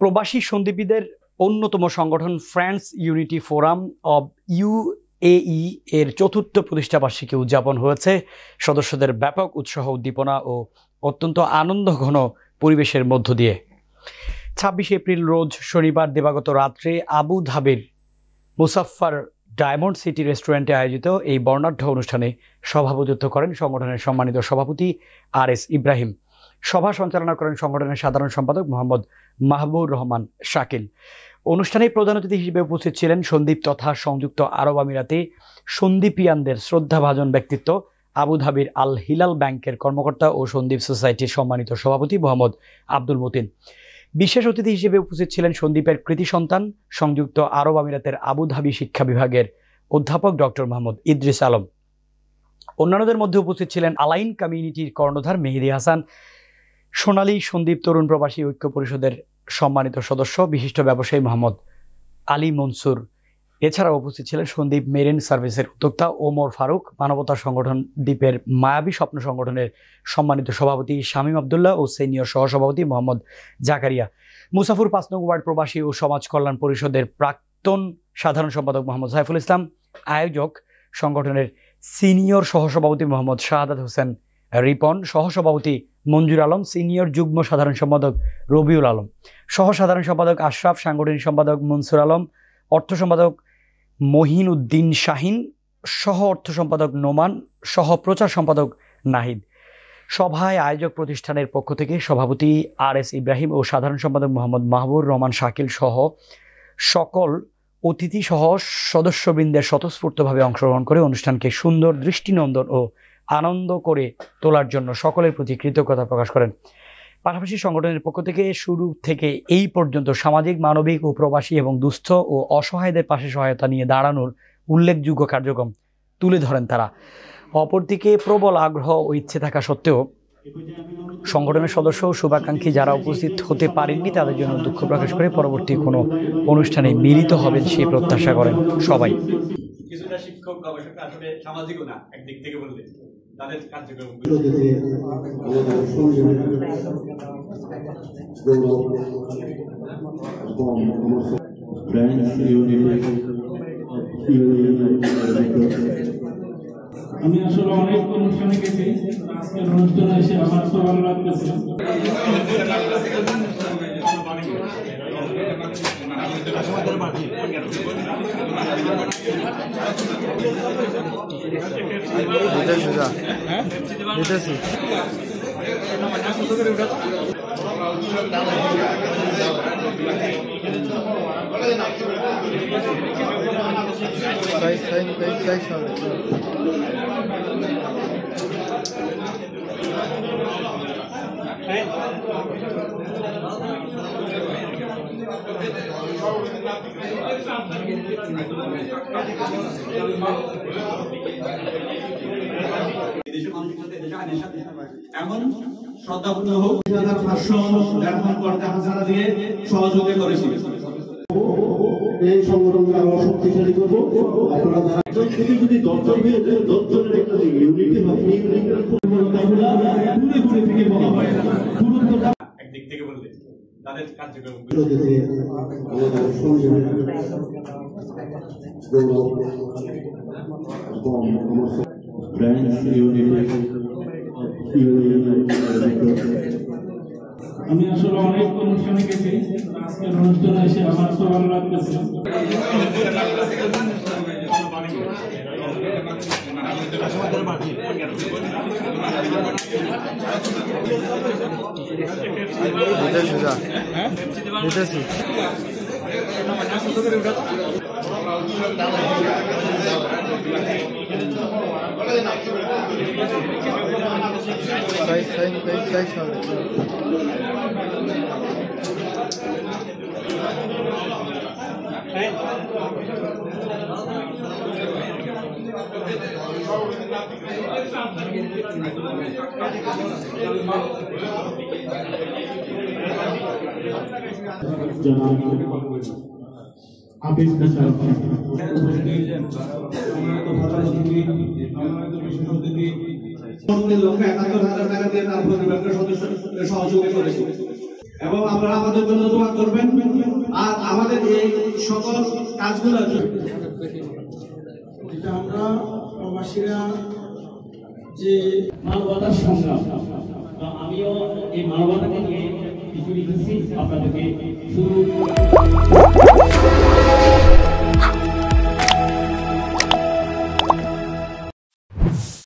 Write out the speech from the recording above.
প্রবাসী সন্দীপীদের অন্যতম সংগঠন friends unity forum of UAE এর চতুর্থ প্রতিষ্ঠাবার্ষিকী উদযাপন হয়েছে সদস্যদের ব্যাপক উৎসাহ উদ্দীপনা ও অত্যন্ত আনন্দঘন পরিবেশের মধ্য দিয়ে। ২৬ এপ্রিল রোজ শনিবার দিবাগত রাত্রে আবু ধাবির মুসাফফার ডায়মন্ড সিটি রেস্টুরেন্টে আয়োজিত এই বর্ণাঢ্য অনুষ্ঠানে সভাপতিত্ব করেন সংগঠনের সম্মানিত সভাপতি আর.এস. ইব্রাহিম। সভা সঞ্চালনা করেন সংগঠনের সাধারণ সম্পাদক মোহাম্মদ মাহবুর রহমান শাকিল। অনুষ্ঠানে প্রধান অতিথি হিসেবে উপস্থিত ছিলেন সন্দ্বীপ তথা সংযুক্ত আরব আমিরাতে সন্দ্বীপিয়ানদের শ্রদ্ধাভাজন ব্যক্তিত্ব আবু ধাবির আল হিলাল ব্যাংকের কর্মকর্তা ও সন্দ্বীপ সোসাইটির সম্মানিত সভাপতি মোহাম্মদ আব্দুল মতিন। বিশেষ অতিথি হিসেবে উপস্থিত ছিলেন সন্দ্বীপের কৃতি সন্তান সংযুক্ত আরব আমিরাতের আবু ধাবি শিক্ষা বিভাগের অধ্যাপক ডক্টর মোহাম্মদ ইদ্রিস আলম। অন্যান্যদের মধ্যে উপস্থিত ছিলেন আলাইন কমিউনিটির কর্ণধার মেহেদি হাসান, সোনালী সন্দ্বীপ তরুণ প্রবাসী ঐক্য পরিষদের সম্মানিত সদস্য বিশিষ্ট ব্যবসায়ী মোহাম্মদ আলী মনসুর। এছাড়াও উপস্থিত ছিলেন সন্দ্বীপ মেরিন সার্ভিসের উদ্যোক্তা ওমর ফারুক, মানবতা সংগঠন দ্বীপের মায়াবী স্বপ্ন সংগঠনের সম্মানিত সভাপতি শামীম আবদুল্লাহ ও সিনিয়র সহসভাপতি মোহাম্মদ জাকারিয়া, মুসাফুর ৫ নং ওয়ার্ড প্রবাসী ও সমাজ কল্যাণ পরিষদের প্রাক্তন সাধারণ সম্পাদক মোহাম্মদ সাইফুল ইসলাম, আয়োজক সংগঠনের সিনিয়র সহসভাপতি মোহাম্মদ শাহাদাত হোসেন রিপন, সহসভাপতি মঞ্জুর আলম, সিনিয়র যুগ্ম সাধারণ সম্পাদক রবিউল আলম, সহ সাধারণ সম্পাদক আশরাফ, সাংগঠনিক সম্পাদক মনসুর আলম, অর্থ সম্পাদক মহিন উদ্দিন শাহিন, সহ অর্থ সম্পাদক নোমান, সহ প্রচার সম্পাদক নাহিদ। সভায় আয়োজক প্রতিষ্ঠানের পক্ষ থেকে সভাপতি আর.এস. ইব্রাহিম ও সাধারণ সম্পাদক মোহাম্মদ মাহবুর রহমান শাকিল সহ সকল অতিথি সহ সদস্যবৃন্দের স্বতঃস্ফূর্তভাবে অংশগ্রহণ করে অনুষ্ঠানকে সুন্দর, দৃষ্টিনন্দন ও আনন্দ করে তোলার জন্য সকলের প্রতি কৃতজ্ঞতা প্রকাশ করেন। পাশাপাশি সংগঠনের পক্ষ থেকে শুরু থেকে এই পর্যন্ত সামাজিক, মানবিক ও প্রবাসী এবং দুস্থ ও অসহায়দের পাশে সহায়তা নিয়ে দাঁড়ানোর উল্লেখযোগ্য কার্যক্রম তুলে ধরেন তারা। অপরদিকে প্রবল আগ্রহ ও ইচ্ছে থাকা সত্ত্বেও সংগঠনের সদস্য ও শুভাকাঙ্ক্ষী যারা উপস্থিত হতে পারেননি তাদের জন্য দুঃখ প্রকাশ করে পরবর্তী কোনো অনুষ্ঠানে মিলিত হবেন সেই প্রত্যাশা করেন সবাই। কিছুটা শিক্ষক গবেষক আসলে সামাজিকও না, একদিক থেকে বললে তাদের কার্যক্রম আমি আসলে অনেক অনুষ্ঠানে গেছি, আজকের অনুষ্ঠানে এসে আমার তো ভালো লাগতেছে। এমন শ্রদ্ধাপূর্ণ হোক 500 করতে হাজারা দিয়ে সহযোগিতা করেছি। এই সংগঠনকে আরো শক্তিশালী করবো। আপনারা একজন থেকে যদি 10 জন একটা ইউনিটি হয়, এই ইউনিটের দূরে দূরে থেকে বলা হয় একদিক থেকে বললে তাদের কার্যক্রম আমি আসলে অনেক অনুষ্ঠানে গেছি, আজকের অনুষ্ঠানে এসে আমার তো ভালো লাগতেছে। এবং আপনারা আমাদের জন্য দোয়া করবেন। আমাদের এই সকল কাজগুলো যেটা আমরা প্রবাসীরা যে মানবতার সংগ্রাম, আমিও এই মানবতাকে নিয়ে কিছু লিখেছি আপনাদেরকে শুরু